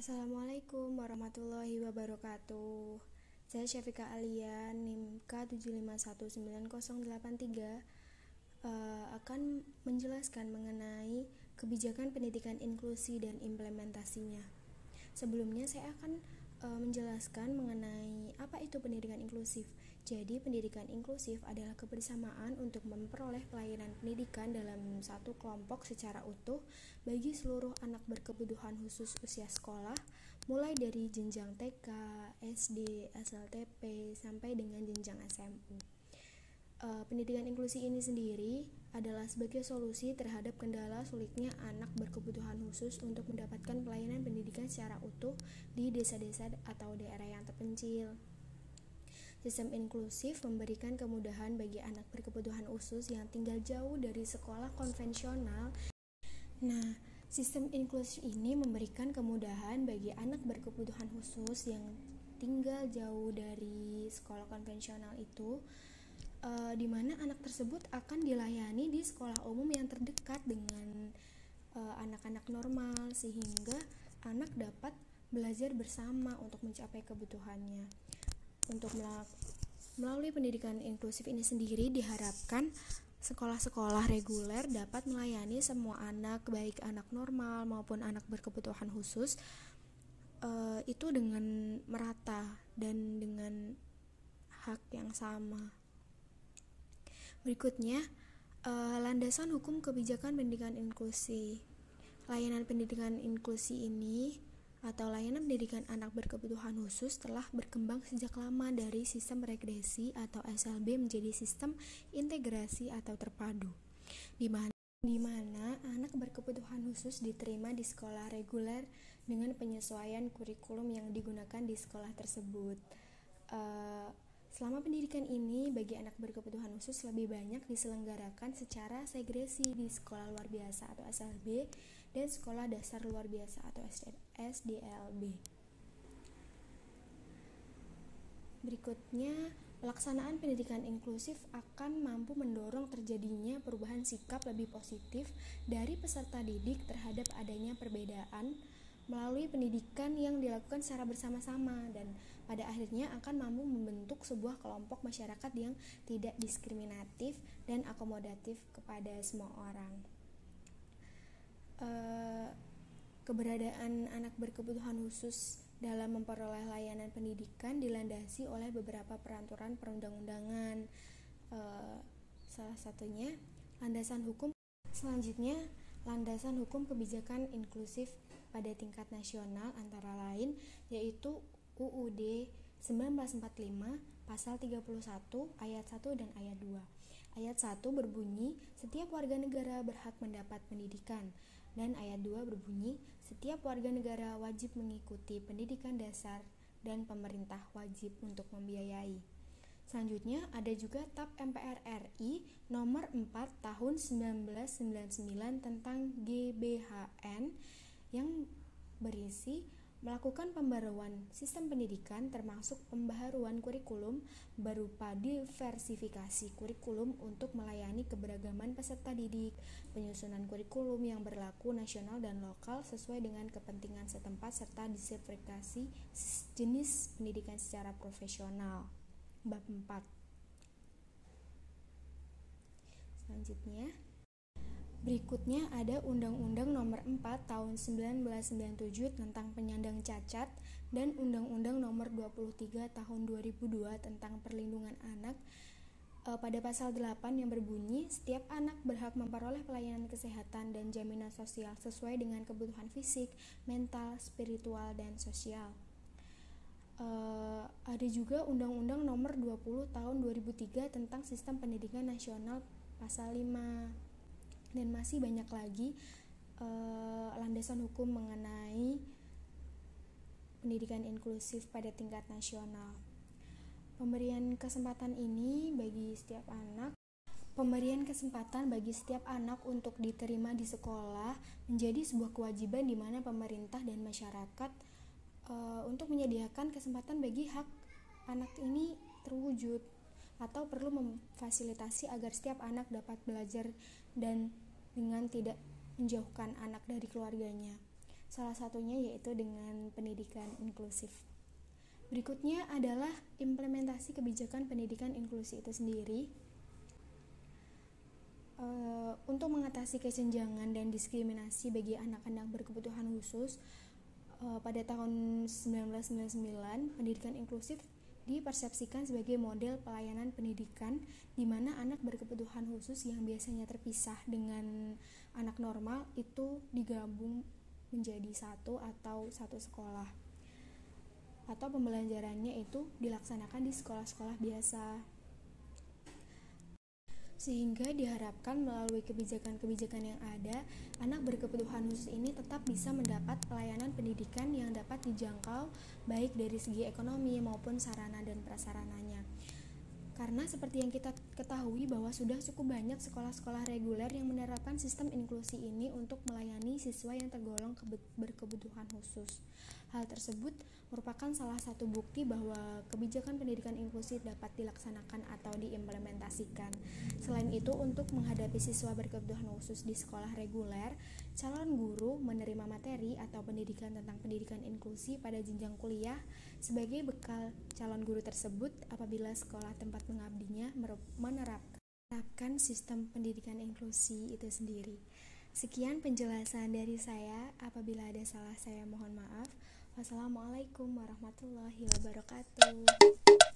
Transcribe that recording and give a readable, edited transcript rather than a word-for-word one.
Assalamualaikum warahmatullahi wabarakatuh. Saya Syafika Alia, NIM K75198083, akan menjelaskan mengenai kebijakan pendidikan inklusi dan implementasinya. Sebelumnya saya akan menjelaskan mengenai apa itu pendidikan inklusif. Jadi, pendidikan inklusif adalah kebersamaan untuk memperoleh pelayanan pendidikan dalam satu kelompok secara utuh bagi seluruh anak berkebutuhan khusus usia sekolah, mulai dari jenjang TK, SD, SLTP, sampai dengan jenjang SMU. Pendidikan inklusi ini sendiri adalah sebagai solusi terhadap kendala sulitnya anak berkebutuhan khusus untuk mendapatkan pelayanan pendidikan secara utuh di desa-desa atau daerah yang terpencil. Sistem inklusif memberikan kemudahan bagi anak berkebutuhan khusus yang tinggal jauh dari sekolah konvensional. Nah, sistem inklusif ini memberikan kemudahan bagi anak berkebutuhan khusus yang tinggal jauh dari sekolah konvensional itu, di mana anak tersebut akan dilayani di sekolah umum yang terdekat dengan anak-anak normal, sehingga anak dapat belajar bersama untuk mencapai kebutuhannya. Untuk melalui pendidikan inklusif ini sendiri diharapkan sekolah-sekolah reguler dapat melayani semua anak, baik anak normal maupun anak berkebutuhan khusus, itu dengan merata dan dengan hak yang sama. Berikutnya, landasan hukum kebijakan pendidikan inklusi. Layanan pendidikan inklusi ini atau layanan pendidikan anak berkebutuhan khusus telah berkembang sejak lama dari sistem regresi atau SLB menjadi sistem integrasi atau terpadu, di mana anak berkebutuhan khusus diterima di sekolah reguler dengan penyesuaian kurikulum yang digunakan di sekolah tersebut. Selama pendidikan ini bagi anak berkebutuhan khusus lebih banyak diselenggarakan secara segresi di sekolah luar biasa atau SLB dan sekolah dasar luar biasa atau SDLB. Berikutnya, pelaksanaan pendidikan inklusif akan mampu mendorong terjadinya perubahan sikap lebih positif dari peserta didik terhadap adanya perbedaan melalui pendidikan yang dilakukan secara bersama-sama, dan pada akhirnya akan mampu membentuk sebuah kelompok masyarakat yang tidak diskriminatif dan akomodatif kepada semua orang. Keberadaan anak berkebutuhan khusus dalam memperoleh layanan pendidikan dilandasi oleh beberapa peraturan perundang-undangan. Salah satunya landasan hukum. Selanjutnya, landasan hukum kebijakan inklusif pada tingkat nasional antara lain yaitu UUD 1945 pasal 31 ayat 1 dan ayat 2. Ayat 1 berbunyi, setiap warga negara berhak mendapat pendidikan, dan ayat 2 berbunyi, setiap warga negara wajib mengikuti pendidikan dasar dan pemerintah wajib untuk membiayai. Selanjutnya ada juga TAP MPR RI nomor 4 tahun 1999 tentang GBHN yang berisi melakukan pembaruan sistem pendidikan termasuk pembaharuan kurikulum berupa diversifikasi kurikulum untuk melayani keberagaman peserta didik, penyusunan kurikulum yang berlaku nasional dan lokal sesuai dengan kepentingan setempat, serta diversifikasi jenis pendidikan secara profesional. Bab 4. Selanjutnya, berikutnya ada Undang-Undang Nomor 4 Tahun 1997 tentang penyandang cacat dan Undang-Undang Nomor 23 Tahun 2002 tentang perlindungan anak pada pasal 8 yang berbunyi, setiap anak berhak memperoleh pelayanan kesehatan dan jaminan sosial sesuai dengan kebutuhan fisik, mental, spiritual, dan sosial. Ada juga Undang-Undang Nomor 20 Tahun 2003 tentang Sistem Pendidikan Nasional pasal 5. Dan masih banyak lagi landasan hukum mengenai pendidikan inklusif pada tingkat nasional. Pemberian kesempatan bagi setiap anak untuk diterima di sekolah menjadi sebuah kewajiban di mana pemerintah dan masyarakat untuk menyediakan kesempatan bagi hak anak ini terwujud, atau perlu memfasilitasi agar setiap anak dapat belajar dan dengan tidak menjauhkan anak dari keluarganya. Salah satunya yaitu dengan pendidikan inklusif. Berikutnya adalah implementasi kebijakan pendidikan inklusi itu sendiri. Untuk mengatasi kesenjangan dan diskriminasi bagi anak-anak berkebutuhan khusus, pada tahun 1999, pendidikan inklusif dipersepsikan sebagai model pelayanan pendidikan di mana anak berkebutuhan khusus yang biasanya terpisah dengan anak normal itu digabung menjadi satu atau satu sekolah, atau pembelajarannya itu dilaksanakan di sekolah-sekolah biasa. Sehingga diharapkan melalui kebijakan-kebijakan yang ada, anak berkebutuhan khusus ini tetap bisa mendapat pelayanan pendidikan yang dapat dijangkau baik dari segi ekonomi maupun sarana dan prasarananya. Karena seperti yang kita ketahui bahwa sudah cukup banyak sekolah-sekolah reguler yang menerapkan sistem inklusi ini untuk melayani siswa yang tergolong berkebutuhan khusus. Hal tersebut merupakan salah satu bukti bahwa kebijakan pendidikan inklusi dapat dilaksanakan atau diimplementasikan. Selain itu, untuk menghadapi siswa berkebutuhan khusus di sekolah reguler, calon guru menerima materi atau pendidikan tentang pendidikan inklusi pada jenjang kuliah sebagai bekal calon guru tersebut apabila sekolah tempat mengabdinya menerapkan sistem pendidikan inklusi itu sendiri. Sekian penjelasan dari saya. Apabila ada salah, saya mohon maaf. Wassalamualaikum warahmatullahi wabarakatuh.